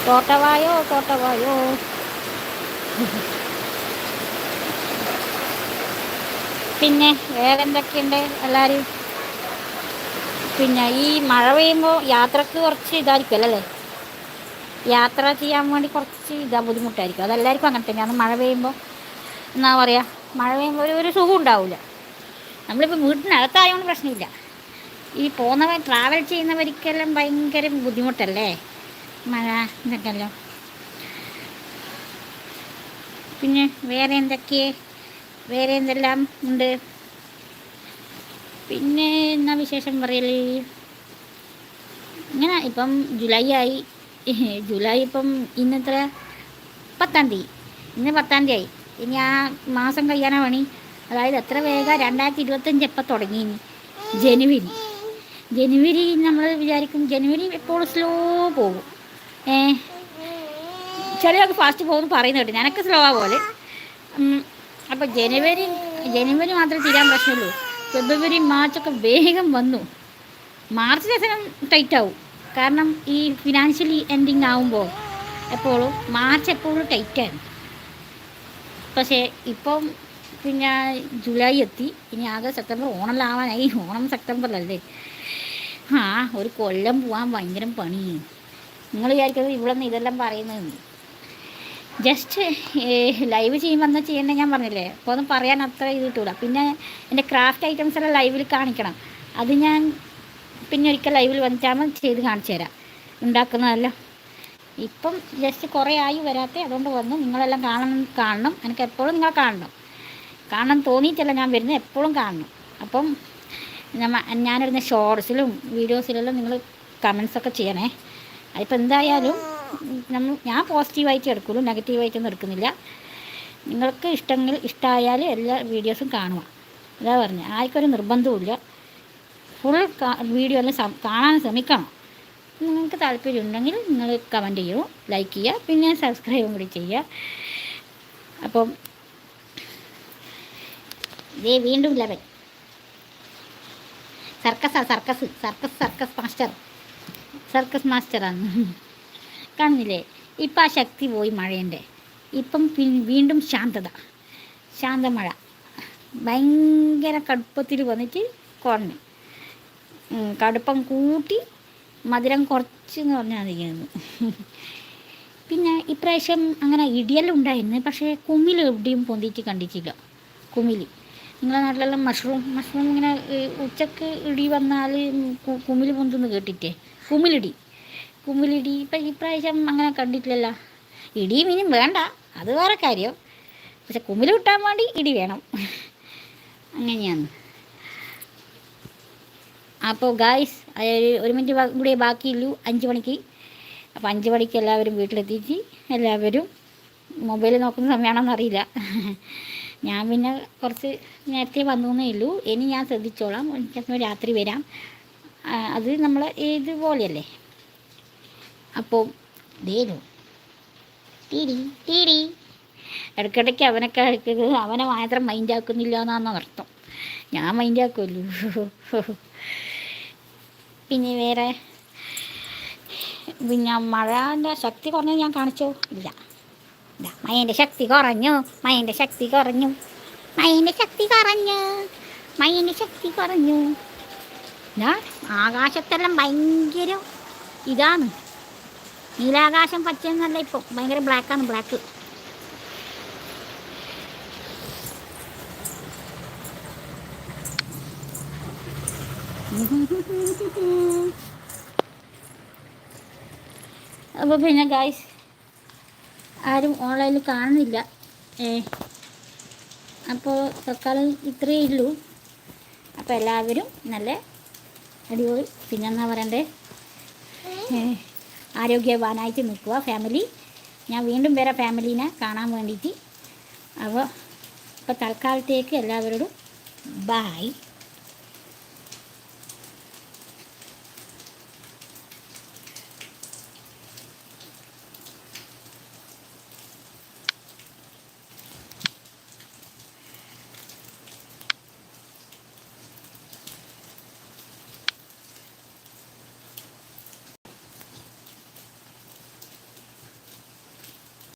കോട്ടവായോ കോട്ടവായോ. പിന്നെ വേറെ എന്തൊക്കെയുണ്ട് എല്ലാവരും? പിന്നെ ഈ മഴ പെയ്യുമ്പോൾ യാത്രക്ക് കുറച്ച് ഇതായിരിക്കുമല്ലോ അല്ലേ? യാത്ര ചെയ്യാൻ വേണ്ടി കുറച്ച് ബുദ്ധിമുട്ടായിരിക്കും. അതെല്ലാവർക്കും അങ്ങനെ തന്നെയാണ്. മഴ പെയ്യുമ്പോൾ എന്താ പറയുക, മഴ പെയ്യുമ്പോൾ ഒരു സുഖം ഉണ്ടാവില്ല. നമ്മളിപ്പോൾ വീട്ടിനകത്തായതുകൊണ്ട് പ്രശ്നമില്ല. ഈ പോകുന്നവർ ട്രാവൽ ചെയ്യുന്നവർക്കെല്ലാം ഭയങ്കര ബുദ്ധിമുട്ടല്ലേ മഴ ഇതൊക്കെയല്ലോ. പിന്നെ വേറെ എന്തെല്ലാം ഉണ്ട്? പിന്നെ എന്നാ വിശേഷം പറയല്? ഇങ്ങനെ ഇപ്പം ജൂലൈ ആയി. ജൂലൈ ഇപ്പം ഇന്നത്ര 10-ാം തീയതി. ഇന്ന് 10-ാം തീയതി ആയി. ഇനി ആ മാസം കഴിയാനാ പണി. അതായത് എത്ര വേഗം 2025 എപ്പം തുടങ്ങി. ജനുവരി നമ്മൾ വിചാരിക്കും ജനുവരി എപ്പോഴും സ്ലോ പോകും. ചിലർക്ക് ഫാസ്റ്റ് പോകുമെന്ന് പറയുന്നത് കേട്ടോ. ഞാനൊക്കെ സ്ലോ ആ പോലെ. അപ്പോൾ ജനുവരി മാത്രമേ തീരാൻ പ്രശ്നമുള്ളൂ. ഫെബ്രുവരി മാർച്ചൊക്കെ വേഗം വന്നു. മാർച്ച് ദിവസം ടൈറ്റ് ആവും. കാരണം ഈ ഫിനാൻഷ്യലി എൻഡിങ് ആകുമ്പോൾ എപ്പോഴും മാർച്ച് എപ്പോഴും ടൈറ്റാണ്. പക്ഷേ ഇപ്പം പിന്നെ ജൂലൈ എത്തി. ഇനി ആകെ സെപ്റ്റംബർ. ഓണമെല്ലാം ഓണം സെപ്റ്റംബറിലല്ലേ. ഒരു കൊല്ലം പോകാൻ ഭയങ്കര പണി. നിങ്ങൾ വിചാരിക്കുന്നത് ഇവിടെ നിന്ന് ഇതെല്ലാം പറയുന്നത് ജസ്റ്റ് ലൈവ് ചെയ്യുമ്പോൾ എന്താ ചെയ്യേണ്ടത് ഞാൻ പറഞ്ഞില്ലേ. അപ്പോൾ ഒന്നും പറയാൻ അത്ര ഇത് കിട്ടൂല. പിന്നെ എൻ്റെ ക്രാഫ്റ്റ് ഐറ്റംസ് എല്ലാം ലൈവിൽ കാണിക്കണം. അത് ഞാൻ പിന്നെ ഒരിക്കൽ ലൈവിൽ വന്നിട്ടാകുമ്പോൾ ചെയ്ത് കാണിച്ചു തരാം ഉണ്ടാക്കുന്നതല്ല. ഇപ്പം ജസ്റ്റ് കുറേ ആയി വരാത്തെ, അതുകൊണ്ട് വന്നു. നിങ്ങളെല്ലാം കാണണം. എനിക്ക് എപ്പോഴും നിങ്ങൾ കാണണം തോന്നിയിട്ടല്ല ഞാൻ വരുന്നത്, എപ്പോഴും കാണണം. അപ്പം ഞാനിടുന്ന ഷോർട്സിലും വീഡിയോസിലെല്ലാം നിങ്ങൾ കമൻസൊക്കെ ചെയ്യണേ. അതിപ്പോൾ എന്തായാലും ഞാൻ പോസിറ്റീവായിട്ട് എടുക്കുള്ളൂ, നെഗറ്റീവായിട്ടൊന്നും എടുക്കുന്നില്ല. നിങ്ങൾക്ക് ഇഷ്ടമായാൽ എല്ലാ വീഡിയോസും കാണുക. അതാ പറഞ്ഞത്. ആർക്കൊരു നിർബന്ധവുമില്ല. ഫുൾ വീഡിയോ എല്ലാം കാണാൻ ശ്രമിക്കണം. നിങ്ങൾക്ക് താല്പര്യമുണ്ടെങ്കിൽ നിങ്ങൾ കമൻറ്റ് ചെയ്യൂ, ലൈക്ക് ചെയ്യുക, പിന്നെ സബ്സ്ക്രൈബും കൂടി ചെയ്യുക. അപ്പം ഇതേ വീണ്ടും ലെവൽ സർക്കസ് മാസ്റ്ററാണ്. കാണുന്നില്ലേ? ഇപ്പം ആ ശക്തി പോയി മഴേൻ്റെ. ഇപ്പം വീണ്ടും ശാന്തമഴ. ഭയങ്കര കടുപ്പത്തിൽ വന്നിട്ട് കുറഞ്ഞു. കടുപ്പം കൂട്ടി മധുരം കുറച്ചെന്ന് പറഞ്ഞാൽ മതിയായിരുന്നു. പിന്നെ ഇപ്രാവശ്യം അങ്ങനെ ഇടിയെല്ലാം ഉണ്ടായിരുന്നു. പക്ഷേ കുമിൽ എവിടെയും പൊന്തിച്ച് കണ്ടിട്ടില്ല. നിങ്ങളുടെ നാട്ടിലെല്ലാം മഷ്റൂം ഇങ്ങനെ ഉച്ചക്ക് ഇടി വന്നാൽ കുമിൽ പൊന്തുന്ന് കേട്ടിട്ടേ. കുമിലിടി ഇപ്പം ഇപ്രാവശ്യം അങ്ങനെ കണ്ടിട്ടില്ലല്ലോ. ഇടിയും ഇനിയും വേണ്ട, അത് വേറെ കാര്യം. പക്ഷെ കുമിൽ കിട്ടാൻ വേണ്ടി ഇടി വേണം. അങ്ങനെയാണ്. അപ്പോൾ ഗായ്സ്, ഒരു മിനിറ്റ് കൂടെ ബാക്കിയുള്ളൂ 5 മണിക്ക്. അപ്പോൾ 5 മണിക്ക് എല്ലാവരും വീട്ടിലെത്തിയിട്ട് എല്ലാവരും മൊബൈൽ നോക്കുന്ന സമയമാണെന്ന് അറിയില്ല. ഞാൻ പിന്നെ കുറച്ച് നേരത്തെ വന്നേ ഉള്ളൂ. ഇനി ഞാൻ ശ്രദ്ധിച്ചോളാം. എനിക്ക് രാത്രി വരാം. അത് നമ്മൾ ഇതുപോലെയല്ലേ. അപ്പോൾ ദേനു ടീടി ഇടയ്ക്കിടയ്ക്ക് അവനൊക്കെ എടുക്കുന്നത്. അവനെ മാത്രം മൈൻഡാക്കുന്നില്ല എന്നാണ് അർത്ഥം. ഞാൻ മൈൻഡാക്കുമല്ലോ. പിന്നെ വേറെ മഴൻ്റെ ശക്തി കുറഞ്ഞത് ഞാൻ കാണിച്ചോ? ഇല്ല. മഴൻ്റെ ശക്തി കുറഞ്ഞു. ആകാശത്തെല്ലാം ഭയങ്കര ഇതാണ്. നീലാകാശം പച്ചയെന്നല്ല, ഇപ്പം ഭയങ്കര ബ്ലാക്കാണ്. അപ്പോൾ പിന്നെ ഗായ്സ്, ആരും ഓൺലൈനിൽ കാണുന്നില്ല. അപ്പോൾ തൽക്കാലം ഇത്രയേ ഉള്ളൂ. അപ്പോൾ എല്ലാവരും നല്ല അടിപൊളി, പിന്നെ എന്നാ പറയണ്ടേ, ആരോഗ്യവാനായിട്ട് നിൽക്കുക ഫാമിലി. ഞാൻ വീണ്ടും വരാം ഫാമിലീനെ കാണാൻ വേണ്ടിയിട്ട്. അപ്പോൾ തൽക്കാലത്തേക്ക് എല്ലാവരോടും ബായ്.